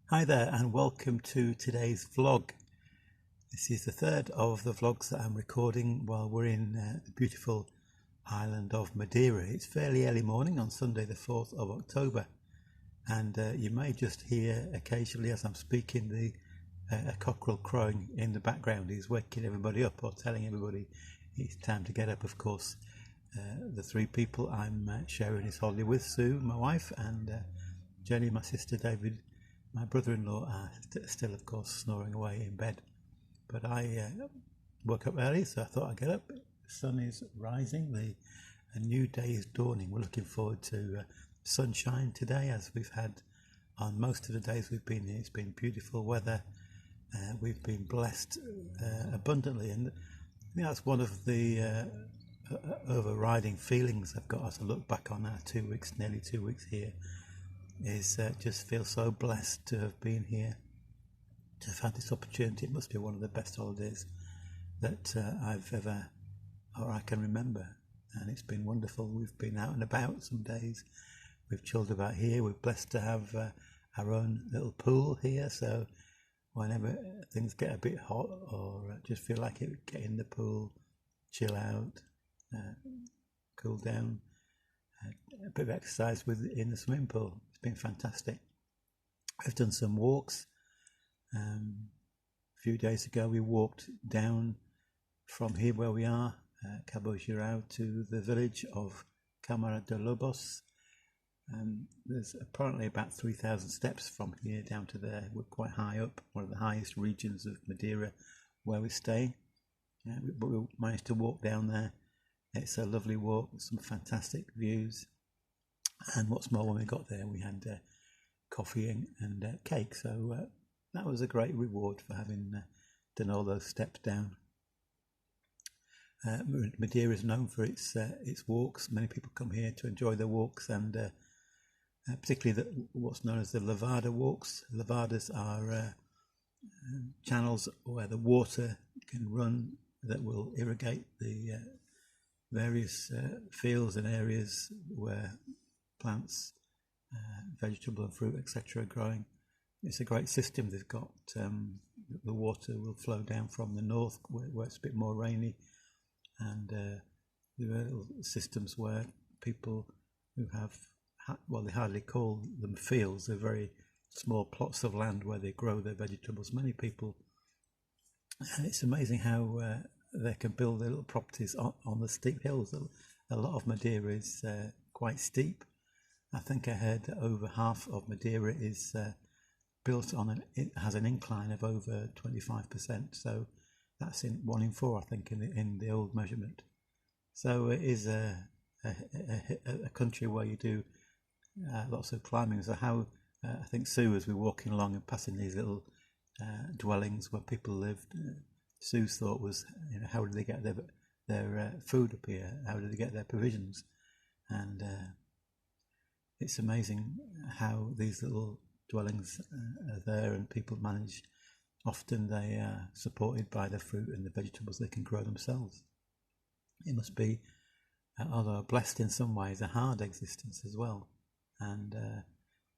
Hi there and welcome to today's vlog. This is the third of the vlogs that I'm recording while we're in the beautiful island of Madeira. It's fairly early morning on Sunday the 4th of October and you may just hear occasionally as I'm speaking a cockerel crowing in the background. He's waking everybody up or telling everybody it's time to get up. Of course, the three people I'm sharing this holiday with, Sue, my wife, and Jenny, my sister, David, my brother-in-law, are still, of course, snoring away in bed. But I woke up early, so I thought I'd get up. The sun is rising, a new day is dawning. We're looking forward to sunshine today, as we've had on most of the days we've been here. It's been beautiful weather. We've been blessed abundantly, and I think that's one of the overriding feelings I've got as I look back on our nearly 2 weeks here. Is just feel so blessed to have been here, to have had this opportunity. It must be one of the best holidays that I've ever, or I can remember, and it's been wonderful. We've been out and about some days, we've chilled about here. We're blessed to have our own little pool here, so whenever things get a bit hot or just feel like it, get in the pool, chill out, cool down, a bit of exercise in the swimming pool. It's been fantastic. I've done some walks. A few days ago we walked down from here where we are, Cabo Girao, to the village of Camara de Lobos. There's apparently about 3,000 steps from here down to there. We're quite high up, one of the highest regions of Madeira where we're staying. But we managed to walk down there. It's a lovely walk with some fantastic views, and what's more, when we got there we had coffee and cake, so that was a great reward for having done all those steps down. Madeira is known for its walks. Many people come here to enjoy the walks, and particularly what's known as the Lavada walks. Lavadas are channels where the water can run that will irrigate the various fields and areas where plants, vegetable and fruit, etc. are growing. It's a great system they've got. The water will flow down from the north where it's a bit more rainy, and there are little systems where people who have, well, they hardly call them fields, they're very small plots of land where they grow their vegetables. Many people, it's amazing how they can build their little properties on the steep hills. A lot of Madeira is quite steep. I think I heard that over half of Madeira is built on it has an incline of over 25%. So that's in 1 in 4, I think, in the old measurement. So it is a country where you do lots of climbing. So how I think Sue, as we're walking along and passing these little dwellings where people lived, Sue's thought was, how did they get their food up here? How did they get their provisions? And it's amazing how these little dwellings are there, and people manage. Often they are supported by the fruit and the vegetables they can grow themselves. It must be, although blessed in some ways, a hard existence as well. And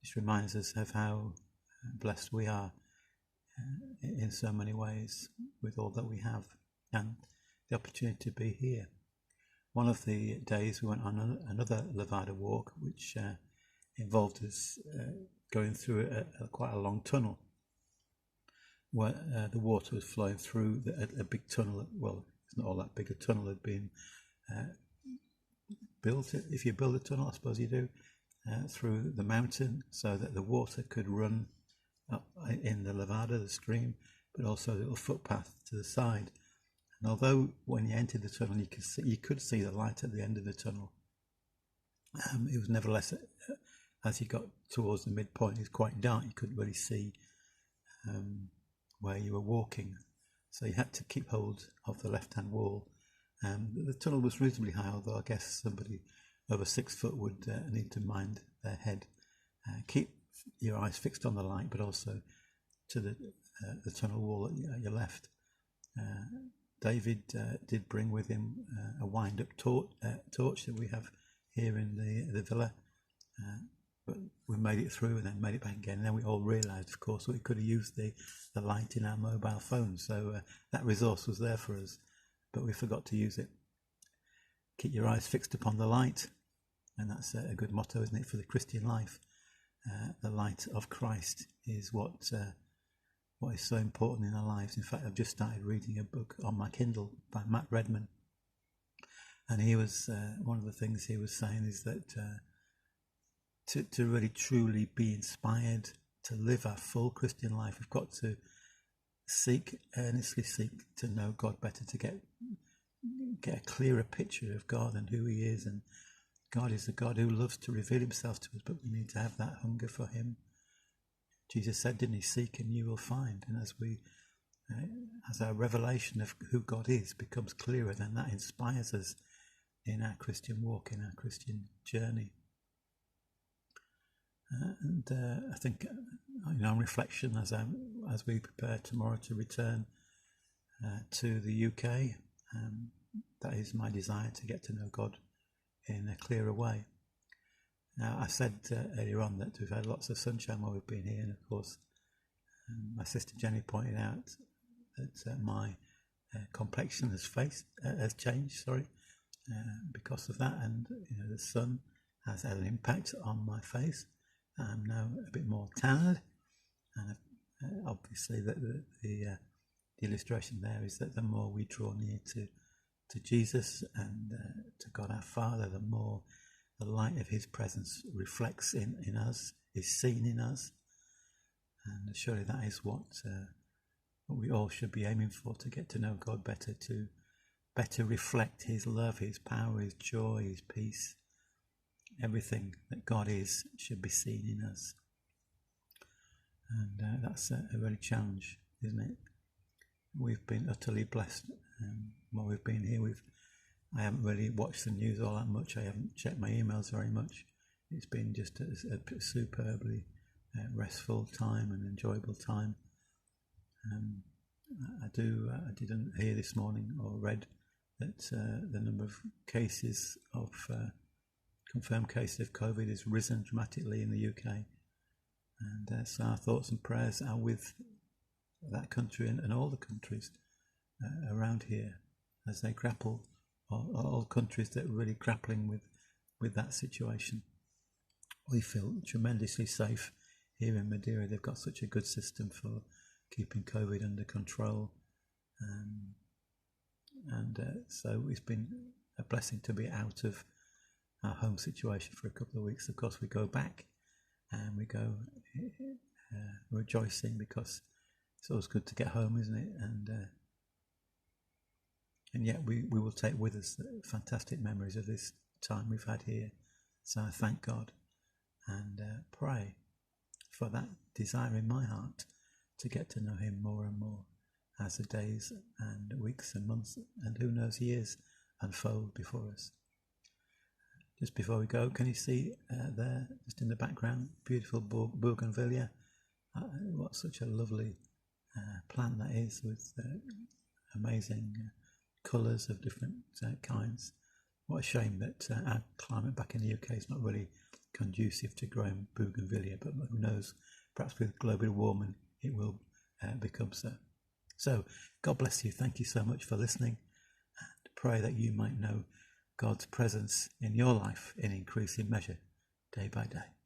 this reminds us of how blessed we are in so many ways with all that we have and the opportunity to be here. One of the days we went on another Lavada walk, which involved us going through quite a long tunnel where the water was flowing through a big tunnel. Well, it's not all that big. A tunnel had been built. If you build a tunnel, I suppose you do, through the mountain, so that the water could run up in the Lavada, the stream, but also a little footpath to the side. And although when you entered the tunnel you could see the light at the end of the tunnel, it was nevertheless, as you got towards the midpoint, it was quite dark. You couldn't really see where you were walking, so you had to keep hold of the left-hand wall. The tunnel was reasonably high, although I guess somebody over 6 foot would need to mind their head. Keep your eyes fixed on the light, but also to the tunnel wall at your left. David did bring with him a wind-up torch that we have here in the villa, but we made it through and then made it back again. And then we all realised, of course, we could have used the light in our mobile phones. So that resource was there for us, but we forgot to use it. Keep your eyes fixed upon the light, and that's a good motto, isn't it, for the Christian life? The light of Christ is what is so important in our lives. In fact, I've just started reading a book on my Kindle by Matt Redman, and he was one of the things he was saying is that to really truly be inspired to live our full Christian life, we've got to earnestly seek to know God better, to get a clearer picture of God and who he is. And God is a God who loves to reveal himself to us, but we need to have that hunger for him. Jesus said, didn't he, seek and you will find. And as our revelation of who God is becomes clearer, then that inspires us in our Christian walk, in our Christian journey. I think, on reflection, as we prepare tomorrow to return to the UK, that is my desire, to get to know God in a clearer way. Now, I said earlier on that we've had lots of sunshine while we've been here, and of course, my sister Jenny pointed out that my complexion has changed. Because of that, and the sun has had an impact on my face. I'm now a bit more tanned, and obviously the illustration there is that the more we draw near to Jesus and to God our Father, the more the light of his presence reflects in us, is seen in us. And surely that is what we all should be aiming for, to get to know God better, to better reflect his love, his power, his joy, his peace. Everything that God is should be seen in us. And that's a really challenge, isn't it? We've been utterly blessed while we've been here. I haven't really watched the news all that much. I haven't checked my emails very much. It's been just a superbly restful time and enjoyable time. I didn't hear this morning or read that the number of cases of confirmed cases of COVID has risen dramatically in the UK, and so our thoughts and prayers are with that country and all the countries around here as they grapple, all countries that are really grappling with that situation. We feel tremendously safe here in Madeira. They've got such a good system for keeping COVID under control, so it's been a blessing to be out of our home situation for a couple of weeks. Of course, we go back and we go rejoicing, because it's always good to get home, isn't it? And yet we will take with us the fantastic memories of this time we've had here. So I thank God and pray for that desire in my heart to get to know him more and more as the days and weeks and months and who knows years unfold before us. Just before we go, can you see there, just in the background, beautiful bougainvillea? What such a lovely plant that is, with amazing colours of different kinds. What a shame that our climate back in the UK is not really conducive to growing bougainvillea, but who knows, perhaps with global warming it will become so. So, God bless you. Thank you so much for listening, and pray that you might know God's presence in your life in increasing measure, day by day.